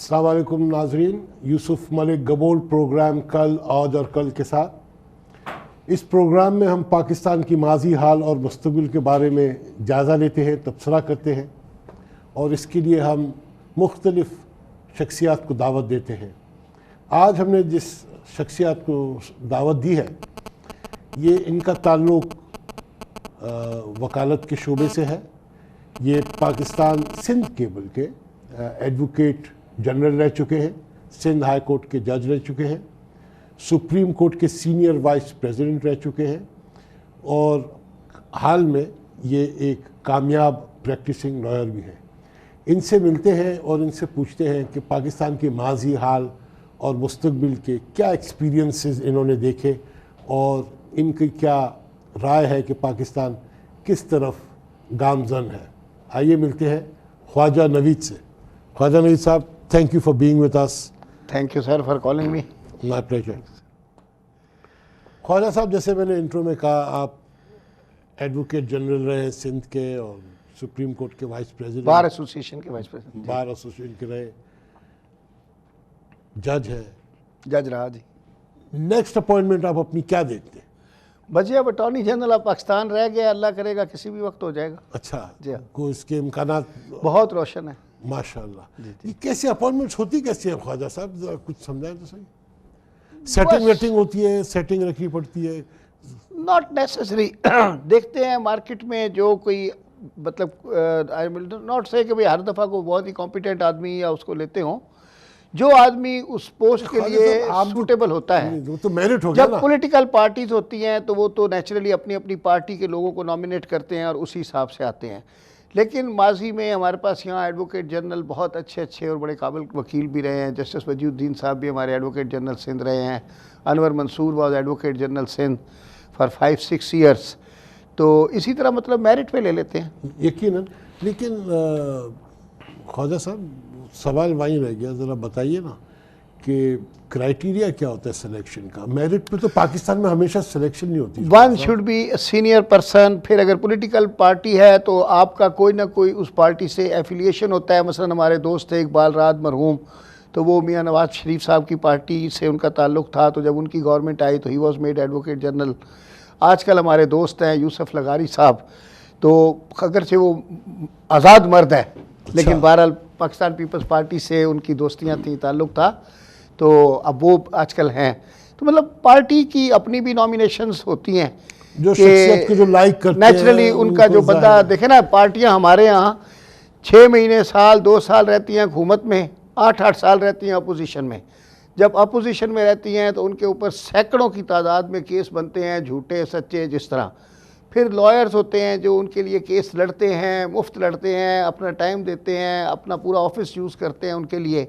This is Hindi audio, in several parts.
अस्सलाम वालेकुम नाजरीन, यूसुफ मलिक गबोल प्रोग्राम कल आज और कल के साथ। इस प्रोग्राम में हम पाकिस्तान की माजी हाल और मुस्तकबिल के बारे में जायज़ा लेते हैं, तबसरा करते हैं और इसके लिए हम मुख्तलिफ़ शख्सियात को दावत देते हैं। आज हमने जिस शख्सियात को दावत दी है ये इनका ताल्लुक़ वकालत के शोबे से है। ये पाकिस्तान सिंध केबल के एडवोकेट जनरल रह चुके हैं, सिंध हाई कोर्ट के जज रह चुके हैं, सुप्रीम कोर्ट के सीनियर वाइस प्रेसिडेंट रह चुके हैं और हाल में ये एक कामयाब प्रैक्टिसिंग लॉयर भी हैं। इनसे मिलते हैं और इनसे पूछते हैं कि पाकिस्तान के माजी हाल और मुस्तकबिल के क्या एक्सपीरियंसेस इन्होंने देखे और इनकी क्या राय है कि पाकिस्तान किस तरफ गामजन है। आइए मिलते हैं ख्वाजा नवीद से। Khawaja Naveed sahab, thank you for being with us. Thank you sir for calling me. My pleasure. Khawaja sahab, जैसे मैंने इंट्रो में कहा, आप एडवोकेट जनरल रहे सिंध के और सुप्रीम कोर्ट के वाइस प्रेसिडेंट, बार एसोसिएशन के वाइस प्रेसिडेंट, बार एसोसिएशन के रहे, जज है, जज रहा जी। नेक्स्ट अपॉइंटमेंट आप अपनी क्या देखते हैं? बचे अब अटॉर्नी जनरल ऑफ पाकिस्तान रह गया, अल्लाह करेगा किसी भी वक्त हो जाएगा। अच्छा जी, को इसके इम्कानात बहुत रोशन है माशाल्लाह। ये कैसे अपॉइंटमेंट्स होती कैसे है ख्वाजा साहब, जरा कुछ समझाएं तो सही। सेटिंग वेटिंग होती है, सेटिंग रखनी पड़ती है? Not necessary. देखते हैं मार्केट में जो कोई मतलब आई विल नॉट से कि भाई हर दफ़ा को बहुत ही कॉम्पिटेंट आदमी या उसको लेते हों। जो आदमी उस पोस्ट के लिए सूटेबल होता है, वो तो मेरिट हो गया जब ना। पॉलिटिकल पार्टीज होती हैं तो वो तो नेचुरली अपनी अपनी पार्टी के लोगों को नॉमिनेट करते हैं और उसी हिसाब से आते हैं। लेकिन माजी में हमारे पास यहाँ एडवोकेट जनरल बहुत अच्छे और बड़े काबिल वकील भी रहे हैं। जस्टिस वजीउद्दीन साहब भी हमारे एडवोकेट जनरल सिंध रहे हैं। Anwar Mansoor was advocate general Sindh for 5-6 years. तो इसी तरह मतलब मेरिट पे ले लेते हैं यकीनन। लेकिन ख्वाजा साहब, सवाल वहीं रह गया, ज़रा बताइए ना कि क्राइटेरिया क्या होता है सिलेक्शन का? मेरिट पे तो पाकिस्तान में हमेशा सिलेक्शन नहीं होती। One should be senior person. फिर अगर पॉलिटिकल पार्टी है तो आपका कोई ना कोई उस पार्टी से एफिलिएशन होता है। मसलन हमारे दोस्त थे इकबाल राज मरहूम, तो वो मियाँ नवाज शरीफ साहब की पार्टी से उनका ताल्लुक़ था, तो जब उनकी गवर्नमेंट आई तो he was made advocate general. आजकल हमारे दोस्त हैं यूसुफ लगारी साहब, तो अगर से वो आज़ाद मर्द है लेकिन बहरहाल पाकिस्तान पीपल्स पार्टी से उनकी दोस्तियाँ थी, ताल्लुक़ था, तो अब वो आजकल हैं। तो मतलब पार्टी की अपनी भी नॉमिनेशंस होती हैं जो शख्सियत को जो लाइक करते हैं नेचुरली उनका जो बंदा देखे ना। पार्टियां हमारे यहाँ 6 महीने साल 2 साल रहती हैं हुकूमत में, 8-8 साल रहती हैं अपोजिशन में। जब अपोजिशन में रहती हैं तो उनके ऊपर सैकड़ों की तादाद में केस बनते हैं, झूठे सच्चे जिस तरह। फिर लॉयर्स होते हैं जो उनके लिए केस लड़ते हैं, मुफ्त लड़ते हैं, अपना टाइम देते हैं, अपना पूरा ऑफिस यूज़ करते हैं उनके लिए।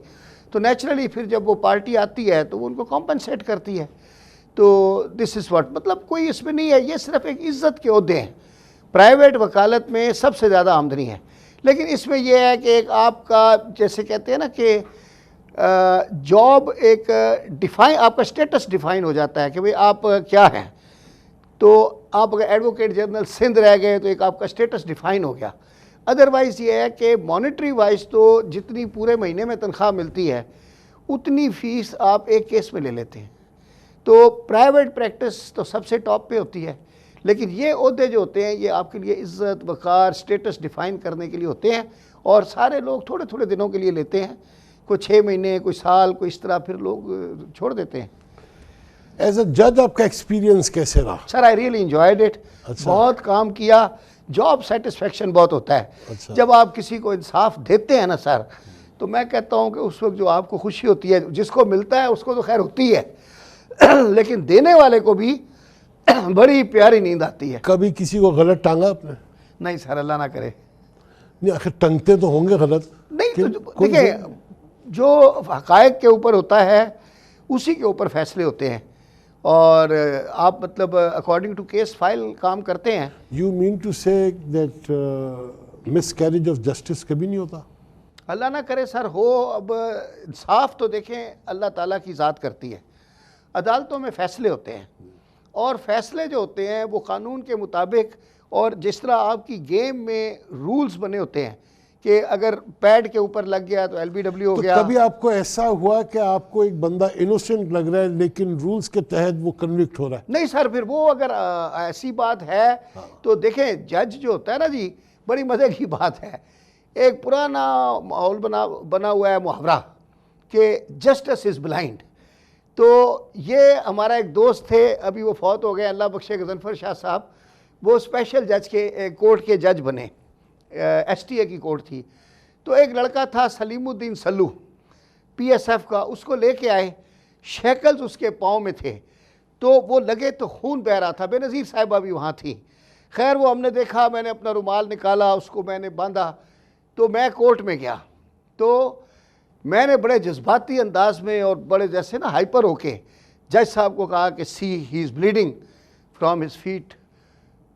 तो नेचुरली फिर जब वो पार्टी आती है तो वो उनको कॉम्पनसेट करती है। तो दिस इज़ व्हाट, मतलब कोई इसमें नहीं है, ये सिर्फ एक इज़्ज़त के ओहदे हैं। प्राइवेट वकालत में सबसे ज़्यादा आमदनी है, लेकिन इसमें यह है कि एक आपका जैसे कहते हैं ना कि जॉब एक डिफाइन, आपका स्टेटस डिफाइन हो जाता है कि भाई आप क्या हैं। तो आप अगर एडवोकेट जनरल सिंध रह गए तो एक आपका स्टेटस डिफाइन हो गया। अदरवाइज़ ये है कि मॉनेटरी वाइज तो जितनी पूरे महीने में तनख्वाह मिलती है उतनी फ़ीस आप एक केस में ले लेते हैं। तो प्राइवेट प्रैक्टिस तो सबसे टॉप पे होती है, लेकिन ये ओहदे जो होते हैं ये आपके लिए इज़्ज़त वक़ार स्टेटस डिफ़ाइन करने के लिए होते हैं और सारे लोग थोड़े थोड़े दिनों के लिए लेते हैं। कोई 6 महीने, कोई साल, कोई इस तरह, फिर लोग छोड़ देते हैं। एज अ जज आपका एक्सपीरियंस कैसे रहा? Sir I really enjoyed it. बहुत काम किया, जॉब सेटिस्फेक्शन बहुत होता है। जब आप किसी को इंसाफ देते हैं ना सर, तो मैं कहता हूँ कि उस वक्त जो आपको खुशी होती है, जिसको मिलता है उसको तो खैर होती है लेकिन देने वाले को भी बड़ी प्यारी नींद आती है। कभी किसी को गलत टांगा आपने? नहीं सर, अल्लाह ना करे। नहीं, आखिर टंगते तो होंगे गलत। नहीं तो देखिए, जो हकायक के ऊपर होता है उसी के ऊपर फैसले होते हैं और आप मतलब अकॉर्डिंग टू केस फाइल काम करते हैं। You mean to say that miscarriage of justice कभी नहीं होता? अल्लाह ना करे सर हो। अब इंसाफ तो देखें अल्लाह ताला की ज़ात करती है। अदालतों में फ़ैसले होते हैं और फ़ैसले जो होते हैं वो कानून के मुताबिक और जिस तरह आपकी गेम में रूल्स बने होते हैं कि अगर पैड के ऊपर लग गया तो एलबीडब्ल्यू हो तो गया। कभी आपको ऐसा हुआ कि आपको एक बंदा इनोसेंट लग रहा है लेकिन रूल्स के तहत वो कन्विक्ट हो रहा है? नहीं सर, फिर वो अगर ऐसी बात है तो देखें, जज जो होता है ना जी, बड़ी मज़े की बात है। एक पुराना माहौल बना हुआ है मुहावरा कि जस्टिस इज़ ब्लाइंड। तो ये हमारा एक दोस्त थे, अभी वो फौत हो गए, अल्लाह बख्शे, गजनफर शाह साहब। वो स्पेशल जज के कोर्ट के जज बने, एसटीए की कोर्ट थी। तो एक लड़का था सलीमुद्दीन सल्लू, पीएसएफ का, उसको लेके आए, शैकल्स उसके पाँव में थे, तो वो लगे तो खून बह रहा था। बेनज़ीर साहिबा भी वहाँ थी। खैर वो हमने देखा, मैंने अपना रुमाल निकाला, उसको मैंने बांधा, तो मैं कोर्ट में गया। तो मैंने बड़े जज्बाती अंदाज में और बड़े जैसे ना हाइपर होके जज साहब को कहा कि see he is bleeding from his feet.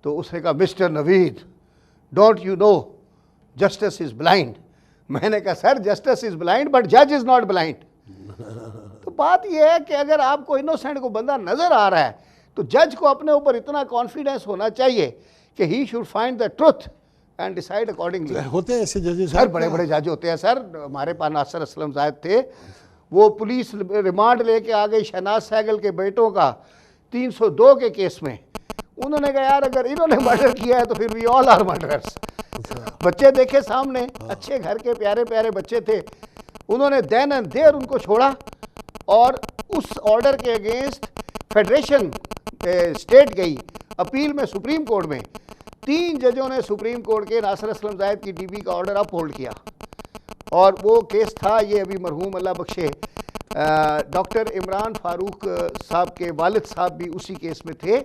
तो उसने कहा mister Naveed, don't you know justice is blind. मैंने कहा sir justice is blind but जज इज़ नॉट ब्लाइंड। तो बात यह है कि अगर आपको इनोसेंट को बंदा नज़र आ रहा है तो जज को अपने ऊपर इतना कॉन्फिडेंस होना चाहिए कि he should find the truth and decide accordingly. होते हैं ऐसे जजेस? सर बड़े बड़े जज होते हैं सर। हमारे पास नासिर असलम जायद थे, वो पुलिस रिमांड लेके आ गई शहनाज सहगल के बेटों का 302 के केस में। उन्होंने कहा यार अगर इन्होंने मर्डर किया है तो फिर वी ऑल आर मर्डरर्स। बच्चे देखे सामने, अच्छे घर के प्यारे प्यारे बच्चे थे। उन्होंने देन एंड देयर उनको छोड़ा और उस ऑर्डर के अगेंस्ट फेडरेशन स्टेट गई अपील में, सुप्रीम कोर्ट में। 3 जजों ने सुप्रीम कोर्ट के नासिर असलम जायद की डीबी का ऑर्डर अप होल्ड किया और वो केस था, ये अभी मरहूम अल्लाह बख्शे डॉक्टर इमरान फारूक साहब के वालिद साहब भी उसी केस में थे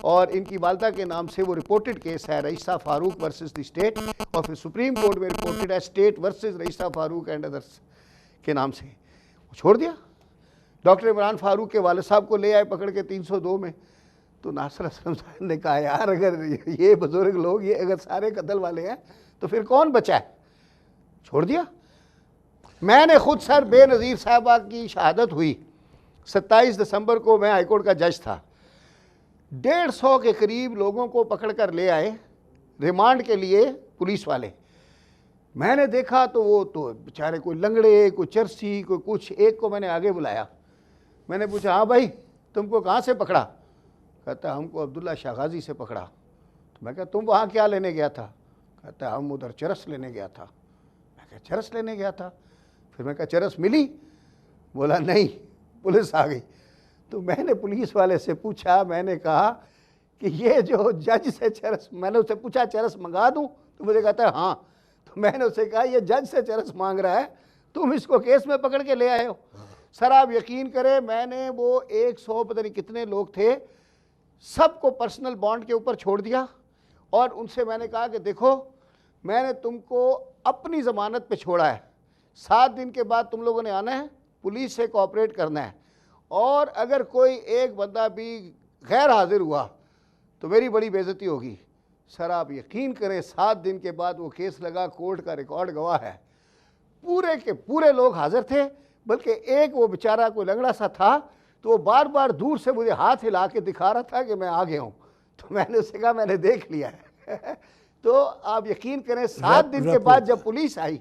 और इनकी वालदा के नाम से वो रिपोर्टेड केस है, Raisa Farooq versus the state, और फिर सुप्रीम कोर्ट में रिपोर्टेड है state versus Raisa Farooq and others के नाम से। छोड़ दिया। डॉक्टर इमरान फारूक के वालिद साहब को ले आए पकड़ के 302 में। तो नासिर असलम साहब ने कहा यार अगर ये बुजुर्ग लोग ये अगर सारे कत्ल वाले हैं तो फिर कौन बचा है? छोड़ दिया। मैंने खुद सर बेनज़ीर साहबा की शहादत हुई 27 दिसंबर को, मैं हाईकोर्ट का जज था। 150 के करीब लोगों को पकड़ कर ले आए रिमांड के लिए पुलिस वाले। मैंने देखा तो वो तो बेचारे कोई लंगड़े, कोई चरसी, कोई कुछ। एक को मैंने आगे बुलाया, मैंने पूछा हाँ भाई तुमको कहाँ से पकड़ा? कहता हमको अब्दुल्ला शाहगाजी से पकड़ा। तो मैं कहा तुम वहाँ क्या लेने गया था? कहता हम उधर चरस लेने गया था। मैं कहा चरस लेने गया था? फिर मैं कहा चरस मिली? बोला नहीं, पुलिस आ गई। तो मैंने पुलिस वाले से पूछा, मैंने कहा कि ये जो जज से चरस, मैंने उससे पूछा चरस मंगा दूँ? तो मुझे कहता है हाँ। तो मैंने उससे कहा ये जज से चरस मांग रहा है, तुम इसको केस में पकड़ के ले आए हो। सर आप यकीन करें, मैंने वो 100 पता नहीं कितने लोग थे, सबको पर्सनल बॉन्ड के ऊपर छोड़ दिया और उनसे मैंने कहा कि देखो मैंने तुमको अपनी ज़मानत पे छोड़ा है, 7 दिन के बाद तुम लोगों ने आना है, पुलिस से कोऑपरेट करना है, और अगर कोई एक बंदा भी गैर हाजिर हुआ तो मेरी बड़ी बेइज्जती होगी। सर आप यकीन करें 7 दिन के बाद वो केस लगा, कोर्ट का रिकॉर्ड गवाह है, पूरे के पूरे लोग हाजिर थे, बल्कि एक वो बेचारा कोई लंगड़ा सा था तो वो बार बार दूर से मुझे हाथ हिला के दिखा रहा था कि मैं आ गया हूँ। तो मैंने उससे कहा मैंने देख लिया है। तो आप यकीन करें 7 दिन के बाद जब पुलिस आई,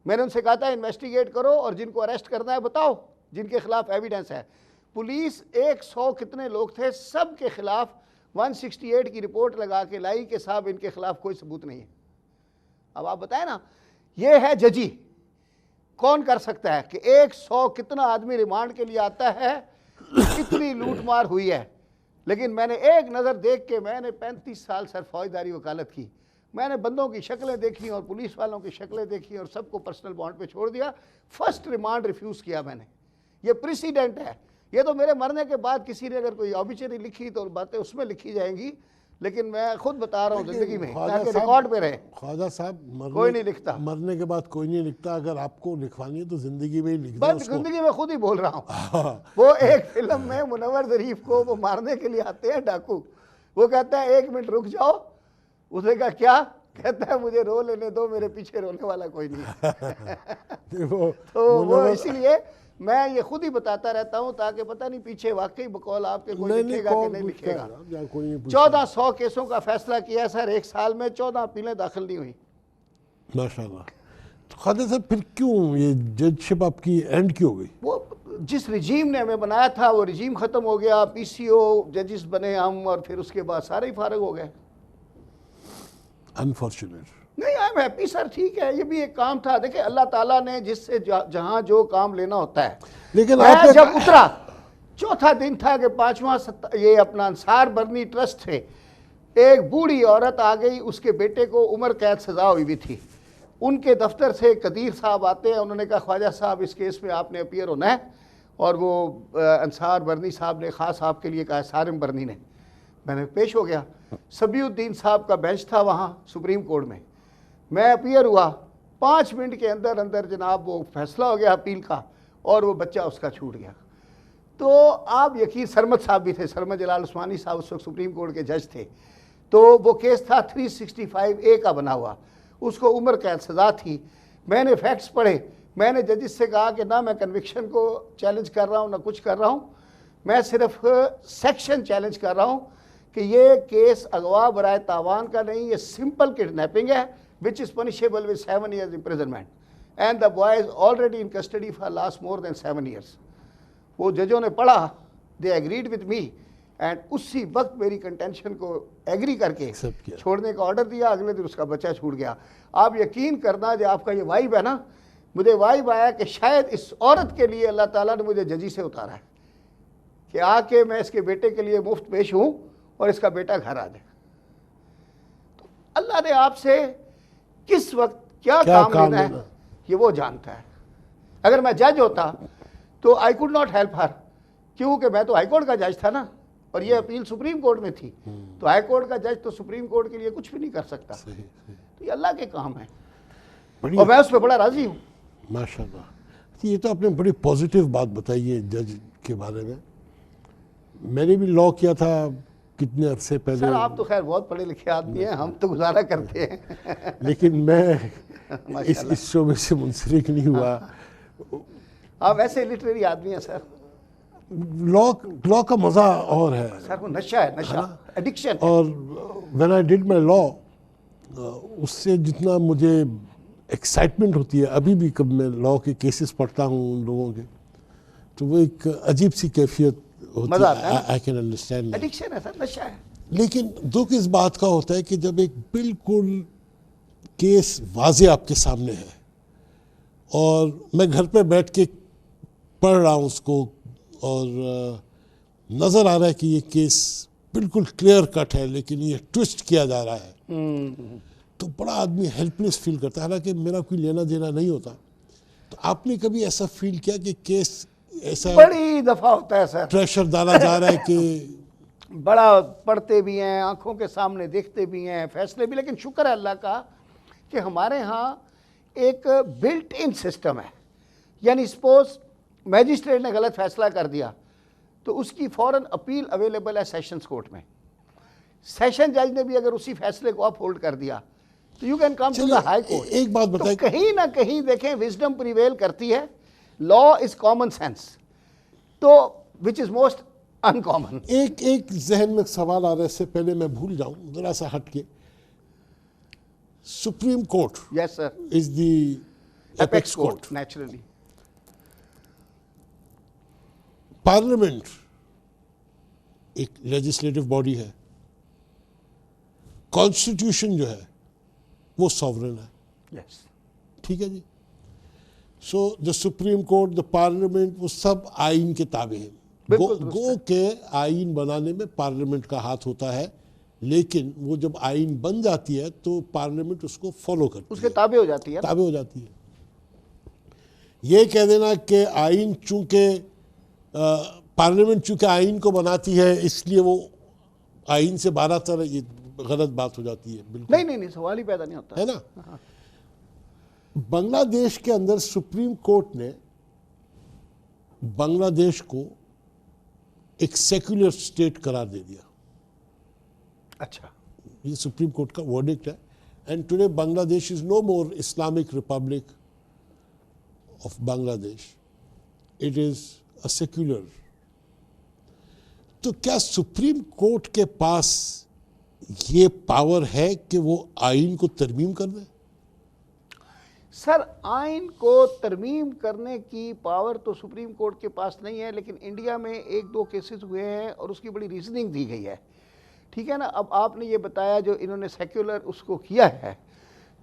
मैंने उनसे कहा था इन्वेस्टिगेट करो और जिनको अरेस्ट करना है बताओ, जिनके खिलाफ एविडेंस है। पुलिस 100 कितने लोग थे, सब के खिलाफ 168 की रिपोर्ट लगा के लाई कि साहब इनके खिलाफ कोई सबूत नहीं है। अब आप बताएं ना, ये है जजी। कौन कर सकता है कि 100 कितना आदमी रिमांड के लिए आता है, कितनी लूटमार हुई है। लेकिन मैंने एक नज़र देख के, मैंने 35 साल सर फौजदारी वकालत की, मैंने बंदों की शक्लें देखी और पुलिस वालों की शक्लें देखी और सबको पर्सनल बॉन्ड पे छोड़ दिया। फर्स्ट रिमांड रिफ्यूज़ किया मैंने। ये प्रेसिडेंट है। ये तो मेरे मरने के बाद किसी ने अगर कोई ऑबिचरी लिखी तो बातें उसमें लिखी जाएंगी, लेकिन मैं खुद बता रहा हूँ जिंदगी में, ताकि रिकॉर्ड पे रहे। ख्वाजा साहब कोई नहीं लिखता, मरने के बाद कोई नहीं लिखता। अगर आपको लिखवानी है तो जिंदगी में ही लिख दो बस उसको। जिंदगी में खुद ही बोल रहा हूँ। वो एक फिल्म में मुनव्वर ज़रीफ को वो मारने के लिए आते हैं डाकू, वो कहता है 1 मिनट रुक जाओ। उसने कहा क्या? कहता है मुझे रो लेने दो, मेरे पीछे रोने वाला कोई नहीं। तो वो इसीलिए मैं ये खुद ही बताता रहता हूँ ताकि पता नहीं पीछे वाकई बकौल आपके कोई लिखेगा कि नहीं लिखेगा। 1400 केसों का फैसला किया सर 1 साल में, 14 अपीलें दाखिल नहीं हुई। माशाल्लाह। खालिद साहब फिर क्यों ये जजशिप आपकी एंड क्यों हो गई? वो जिस रिजीम ने हमें बनाया था वो रिजीम ख़त्म हो गया, पीसीओ जजेस बने हम, और फिर उसके बाद सारे ही फारग हो गए। अनफॉर्चुनेट। नहीं, आई एम हैप्पी सर, ठीक है, ये भी एक काम था। देखिए अल्लाह ताला ने जिससे जहाँ जो काम लेना होता है। लेकिन मैं आप जब उतरा, चौथा दिन था कि पांचवा ये अपना अंसार बरनी ट्रस्ट थे, एक बूढ़ी औरत आ गई, उसके बेटे को उम्र कैद सजा हुई भी थी। उनके दफ्तर से कदीर साहब आते हैं, उन्होंने कहा ख्वाजा साहब इस केस में आपने अपीयर होना है, और वो अंसार बरनी साहब ने ख़ास आपके लिए कहा, सारिम बरनी ने। मैंने पेश हो गया, सबीउद्दीन साहब का बेंच था वहाँ सुप्रीम कोर्ट में, मैं अपीयर हुआ, 5 मिनट के अंदर अंदर जनाब वो फैसला हो गया अपील का, और वो बच्चा उसका छूट गया। तो आप यकीन, सरमद साहब भी थे, सरमद जलाल उस्मानी साहब उस वक्त सुप्रीम कोर्ट के जज थे। तो वो केस था 365A का बना हुआ, उसको उम्र कैद सज़ा थी। मैंने फैक्ट्स पढ़े, मैंने जजिस से कहा कि ना मैं कन्विक्शन को चैलेंज कर रहा हूँ ना कुछ कर रहा हूँ, मैं सिर्फ सेक्शन चैलेंज कर रहा हूँ कि ये केस अगवा बराए तावान का नहीं, ये सिंपल किडनैपिंग है which is punishable with 7 years imprisonment, and the boy is already in custody for last more than 7 years। वो जजों ने पढ़ा, they agreed with me, and उसी वक्त मेरी कंटेंशन को एग्री करके छोड़ने का ऑर्डर दिया। अगले दिन उसका बच्चा छूट गया। आप यकीन करना, जो आपका ये वाइब है ना, मुझे वाइब आया कि शायद इस औरत के लिए अल्लाह ताला ने मुझे जजी से उतारा है कि आके मैं इसके बेटे के लिए मुफ्त पेश हूँ और इसका बेटा घर आ जाए। तो अल्लाह ने आपसे किस वक्त क्या काम लेना है ये वो जानता है। अगर मैं जज होता तो I could not help her, क्योंकि मैं तो हाई कोर्ट का जज था ना, और ये अपील सुप्रीम कोर्ट में थी। तो हाई कोर्ट का जज तो सुप्रीम कोर्ट के लिए कुछ भी नहीं कर सकता। तो ये अल्लाह के काम है, और मैं उस पर बड़ा राजी हूँ। माशाल्लाह, ये तो आपने बड़ी पॉजिटिव बात बताई है जज के बारे में। मैंने भी लॉ किया था कितने अरसे पहले। सर आप तो खैर बहुत पढ़े लिखे आदमी हैं, हम तो गुजारा करते हैं। लेकिन मैं इस शोबे से मुंसलिक नहीं हुआ। आप वैसे लिटरेरी आदमी हैं सर। लॉ का मज़ा और है सर, वो नशा है, नशा, एडिक्शन। और when I did my law, उससे जितना मुझे एक्साइटमेंट होती है, अभी भी कब मैं लॉ के केसेस पढ़ता हूँ उन लोगों के, तो वो एक अजीब सी कैफियत होती है। I can understand. एडिक्शन है सर, नशा है। लेकिन दुख इस बात का होता है कि जब एक बिल्कुल केस वाजे आपके सामने है और मैं घर पे बैठ के पढ़ रहा हूँ उसको, और नज़र आ रहा है कि ये केस बिल्कुल क्लियर कट है, लेकिन ये ट्विस्ट किया जा रहा है, तो बड़ा आदमी हेल्पलेस फील करता है। हालांकि मेरा कोई लेना देना नहीं होता। तो आपने कभी ऐसा फील किया कि केस ऐसा बड़ी दफ़ा होता है सर, प्रेशर डाला जा रहा है कि बड़ा पढ़ते भी हैं, आंखों के सामने देखते भी हैं, फैसले भी। लेकिन शुक्र है अल्लाह का कि हमारे यहाँ एक बिल्ट इन सिस्टम है। यानी सपोज मैजिस्ट्रेट ने गलत फैसला कर दिया तो उसकी फ़ौरन अपील अवेलेबल है सेशंस कोर्ट में। सेशन जज ने भी अगर उसी फैसले को अपहोल्ड कर दिया तो you can come to the high court. एक बात बताइए, तो कहीं ना कहीं देखें विजडम प्रिवेल करती है, लॉ इज कॉमन सेंस, तो विच इज मोस्ट अनकॉमन। एक जहन में सवाल आ रहा है, इससे पहले मैं भूल जाऊं, जरा सा हट के। Supreme court, yes sir, is the apex court. Naturally parliament एक लेजिस्लेटिव बॉडी है, कॉन्स्टिट्यूशन जो है वो सॉवरेन है। यस, ठीक है जी। So the supreme court, the parliament, वो सब आइन के ताबे हैं। गो के आइन बनाने में पार्लियामेंट का हाथ होता है, लेकिन वो जब आइन बन जाती है तो पार्लियामेंट उसको फॉलो करती है, उसके ताबे हो जाती है, ताबे हो जाती है। ये कह देना कि आइन चूंकि पार्लियामेंट चूंकि आइन को बनाती है इसलिए वो आइन से 12 तरह, ये गलत बात हो जाती है। बिल्कुल नहीं, सवाल ही पैदा नहीं होता है ना। बांग्लादेश के अंदर सुप्रीम कोर्ट ने बांग्लादेश को एक सेक्युलर स्टेट करार दे दिया। अच्छा, ये सुप्रीम कोर्ट का वर्डिक्ट है। And today Bangladesh is no more Islamic republic of Bangladesh, it is a secular. तो क्या सुप्रीम कोर्ट के पास ये पावर है कि वो आइन को तरमीम कर दे? सर आइन को तरमीम करने की पावर तो सुप्रीम कोर्ट के पास नहीं है, लेकिन इंडिया में एक दो केसेस हुए हैं और उसकी बड़ी रीजनिंग दी गई है, ठीक है ना। अब आपने ये बताया जो इन्होंने सेक्युलर उसको किया है,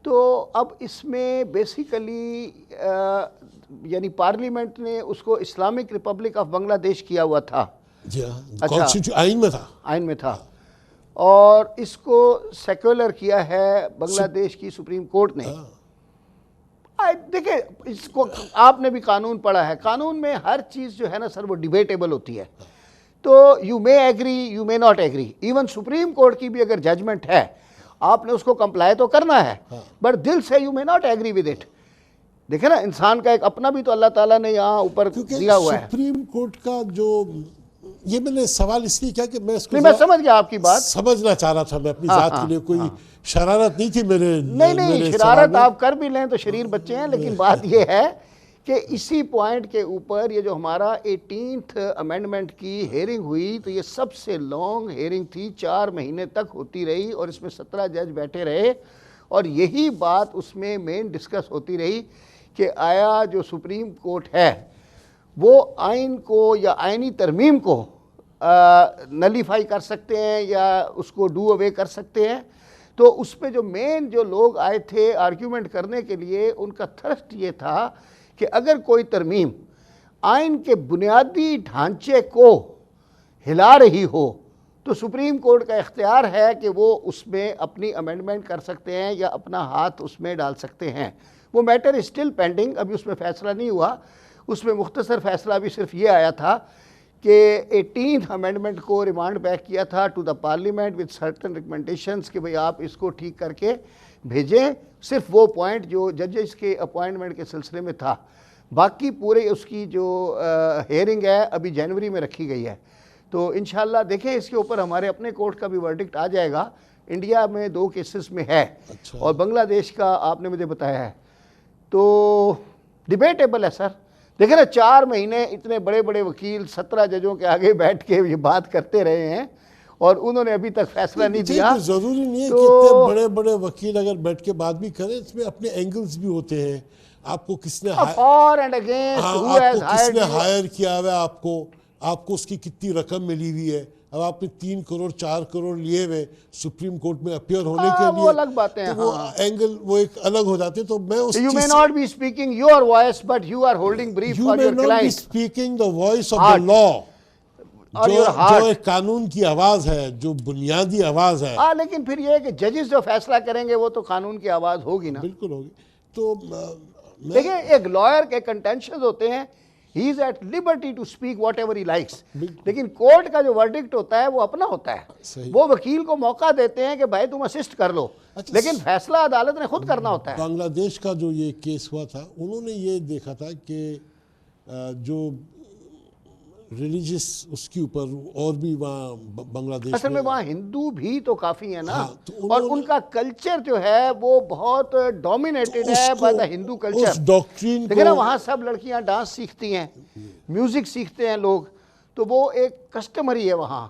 तो अब इसमें बेसिकली यानी पार्लियामेंट ने उसको इस्लामिक रिपब्लिक ऑफ बांग्लादेश किया हुआ था। जी हाँ, अच्छा, आइन में था, आइन में था, और इसको सेक्युलर किया है बांग्लादेश की सुप्रीम कोर्ट ने। देखिए, इसको आपने भी कानून पढ़ा है, कानून में हर चीज़ जो है ना सर वो डिबेटेबल होती है, तो you may agree you may not agree. Even supreme court की भी अगर जजमेंट है आपने उसको कंप्लाई तो करना है, बट दिल से you may not agree with it. देखे ना, इंसान का एक अपना भी तो अल्लाह ताला ने यहाँ ऊपर दिया हुआ है। सुप्रीम कोर्ट का जो, ये मैंने सवाल इसलिए किया कि मैं इसको नहीं, मैं समझ गया आपकी बात, समझना चाह रहा था मैं अपनी जात के लिए, कोई शरारत नहीं थी मेरे। नहीं, शरारत आप कर भी लें तो शरीर बच्चे हैं, लेकिन बात ये है कि इसी पॉइंट के ऊपर ये जो हमारा 18th अमेंडमेंट की हेयरिंग हुई, तो ये सबसे लॉन्ग हेयरिंग थी, 4 महीने तक होती रही और इसमें 17 जज बैठे रहे, और यही बात उसमें मेन डिस्कस होती रही कि आया जो सुप्रीम कोर्ट है वो आइन को या आइनी तरमीम को नलीफाई कर सकते हैं या उसको डू अवे कर सकते हैं। तो उस पर जो मेन जो लोग आए थे आर्ग्यूमेंट करने के लिए, उनका थ्रस्ट ये था कि अगर कोई तरमीम आइन के बुनियादी ढांचे को हिला रही हो तो सुप्रीम कोर्ट का इख्तियार है कि वो उसमें अपनी अमेंडमेंट कर सकते हैं या अपना हाथ उसमें डाल सकते हैं। वो मैटर इज स्टिल पेंडिंग, अभी उसमें फ़ैसला नहीं हुआ। उसमें मुख्तसर फ़ैसला भी सिर्फ ये आया था कि 18th अमेंडमेंट को रिमांड बैक किया था to the parliament with certain recommendations कि भाई आप इसको ठीक करके भेजें। सिर्फ वो पॉइंट जो जजेस के अपॉइंटमेंट के सिलसिले में था, बाकी पूरे उसकी जो हेयरिंग है अभी जनवरी में रखी गई है। तो इंशाल्लाह देखें, इसके ऊपर हमारे अपने कोर्ट का भी वर्डिक्ट आ जाएगा। इंडिया में 2 केसेस में है, अच्छा, और बांग्लादेश का आपने मुझे बताया है, तो डिबेटेबल है सर। देखें ना, 4 महीने इतने बड़े बड़े वकील 17 जजों के आगे बैठ के ये बात करते रहे हैं और उन्होंने अभी तक फैसला नहीं दिया। जरूरी नहीं है कि इतने बड़े बड़े वकील अगर बैठ के बात भी करें, इसमें अपने एंगल्स भी होते हैं। आपको किसने हायर किया हुआ है, आपको उसकी कितनी रकम मिली हुई है, अब आपने 3 करोड़ 4 करोड़ लिए हुए सुप्रीम कोर्ट में अपियर होने के लिए, वो अलग बातें हैं, तो वो एंगल वो एक अलग हो जाते हैं। तो मैं उस You may not be speaking your voice, but you are holding brief for your client. You may not be speaking the voice of the law, जो एक कानून की आवाज है, जो बुनियादी आवाज है। हाँ, लेकिन फिर ये है कि जजेस जो फैसला करेंगे वो तो कानून की आवाज होगी ना। बिल्कुल होगी। तो देखिए, एक लॉयर के कंटेंशंस होते हैं, he is at liberty to speak whatever he likes, लेकिन कोर्ट का जो वर्डिक्ट होता है वो अपना होता है। वो वकील को मौका देते हैं कि भाई तुम असिस्ट कर लो, लेकिन फैसला अदालत ने खुद करना होता है। बांग्लादेश का जो ये केस हुआ था, उन्होंने ये देखा था कि जो रिलीजियस उसके ऊपर और भी वहाँ बांग्लादेश असल में वहाँ हिंदू भी तो काफ़ी है ना, हाँ, तो और उनका कल्चर जो है वो बहुत डोमिनेटेड है बाय द हिंदू कल्चर। उस डॉक्ट्रिन देखिए ना, वहाँ सब लड़कियाँ डांस सीखती हैं, म्यूज़िक सीखते हैं लोग, तो वो एक कस्टमरी है वहाँ।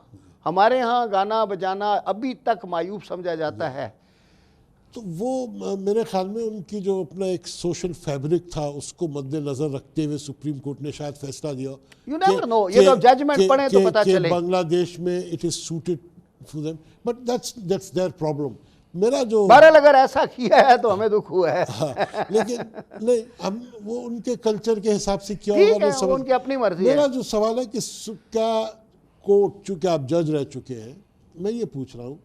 हमारे यहाँ गाना बजाना अभी तक मायूब समझा जाता है। तो वो मेरे ख्याल में उनकी जो अपना एक सोशल फैब्रिक था उसको मद्देनजर रखते हुए सुप्रीम कोर्ट ने शायद फैसला दिया। यू नेवर नो, ये तो जजमेंट पढ़े तो पता चले। बांग्लादेश में it is suited for them, but that's their problem. मेरा जो बहरहाल अगर ऐसा किया है तो हमें दुख हुआ है। हाँ, लेकिन नहीं, हम वो उनके कल्चर के हिसाब से क्या होगा वो उनकी अपनी मर्जी है। मेरा जो सवाल है कि क्या कोर्ट, चूंकि आप जज रह चुके हैं, मैं ये पूछ रहा हूँ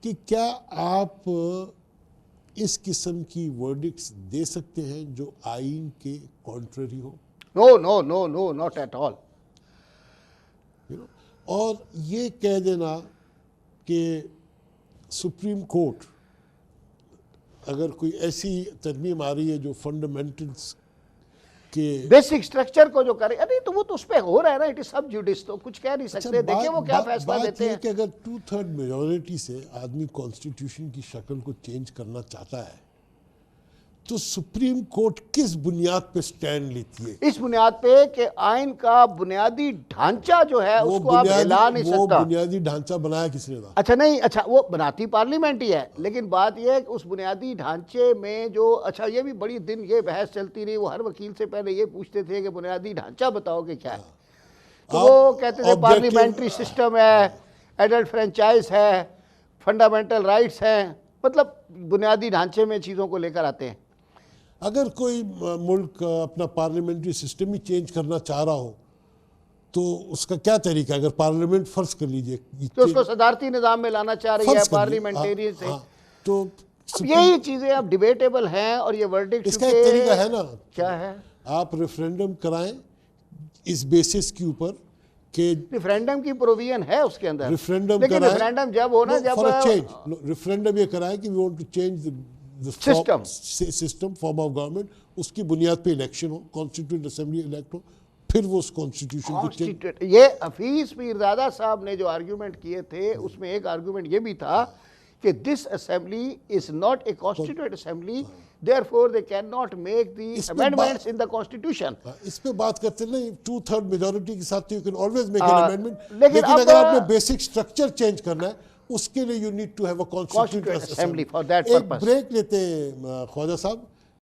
कि क्या आप इस किस्म की वर्डिक्ट्स दे सकते हैं जो आइन के कॉन्ट्ररी हो? No no no no, not at all. और ये कह देना कि सुप्रीम कोर्ट अगर कोई ऐसी तरमीम आ रही है जो फंडामेंटल्स के बेसिक स्ट्रक्चर को जो करे, अरे तो वो तो उस पर हो रहा है ना, इट इज सब जुडिस, तो कुछ कह नहीं सकते। देखिए वो क्या फैसला देते हैं। कि अगर 2/3 मेजॉरिटी से आदमी कॉन्स्टिट्यूशन की शक्ल को चेंज करना चाहता है तो सुप्रीम कोर्ट किस बुनियाद पे स्टैंड लेती है? इस बुनियाद पे कि आइन का बुनियादी ढांचा जो है उसको आप हिला नहीं वो सकता। बुनियादी ढांचा बनाया किसने था? अच्छा नहीं, अच्छा वो बनाती पार्लियामेंट ही है, लेकिन बात यह है कि उस बुनियादी ढांचे में जो, अच्छा ये भी बड़ी दिन ये बहस चलती रही, वो हर वकील से पहले ये पूछते थे कि बुनियादी ढांचा बताओ कि क्या है, तो वो कहते थे पार्लियामेंट्री सिस्टम है, एडल्ट फ्रेंचाइज है, फंडामेंटल राइट्स हैं, मतलब बुनियादी ढांचे में चीज़ों को लेकर आते हैं। अगर कोई मुल्क अपना पार्लियामेंट्री सिस्टम ही चेंज करना चाह रहा हो तो उसका क्या तरीका है? अगर पार्लियामेंट फर्ज कर लीजिए तो उसको सदारती निज़ाम में लाना चाह रही है पार्लियामेंटेरियन से, तो अब यही चीज़ें अब डिबेटेबल हैं और ये वर्डिक्ट इसका एक तरीका है ना, क्या है, आप रेफरेंडम कराएं इस बेसिस के ऊपर कि रेफरेंडम की प्रोविजन है उसके अंदर, रेफरेंडम लेकिन कराएं, रेफरेंडम जब हो ना, जब रेफरेंडम ये कराएं कि we want to change system form of government, उसकी बुनियाद पे इलेक्शन हो, कॉन्स्टिट्यूंट असेंबली इलेक्ट हो, फिर वो उस कॉन्स्टिट्यूशन को चेंज। ये हफीज पीरजादा साहब ने जो आर्गूमेंट किए थे उसमें एक आर्गूमेंट ये भी था कि this assembly is not a constituent assembly, therefore they can not make the amendments in the constitution. इस पे बात करते हैं ना, 2/3 मेजॉरिटी के साथ you can always make an amendment, लेकिन अगर आपने बेसिक स्ट्रक्चर चेंज करना है उसके लिए you need to have a constituent assembly for that एक पर्पस। ब्रेक लेते हैं ख्वाजा साहब।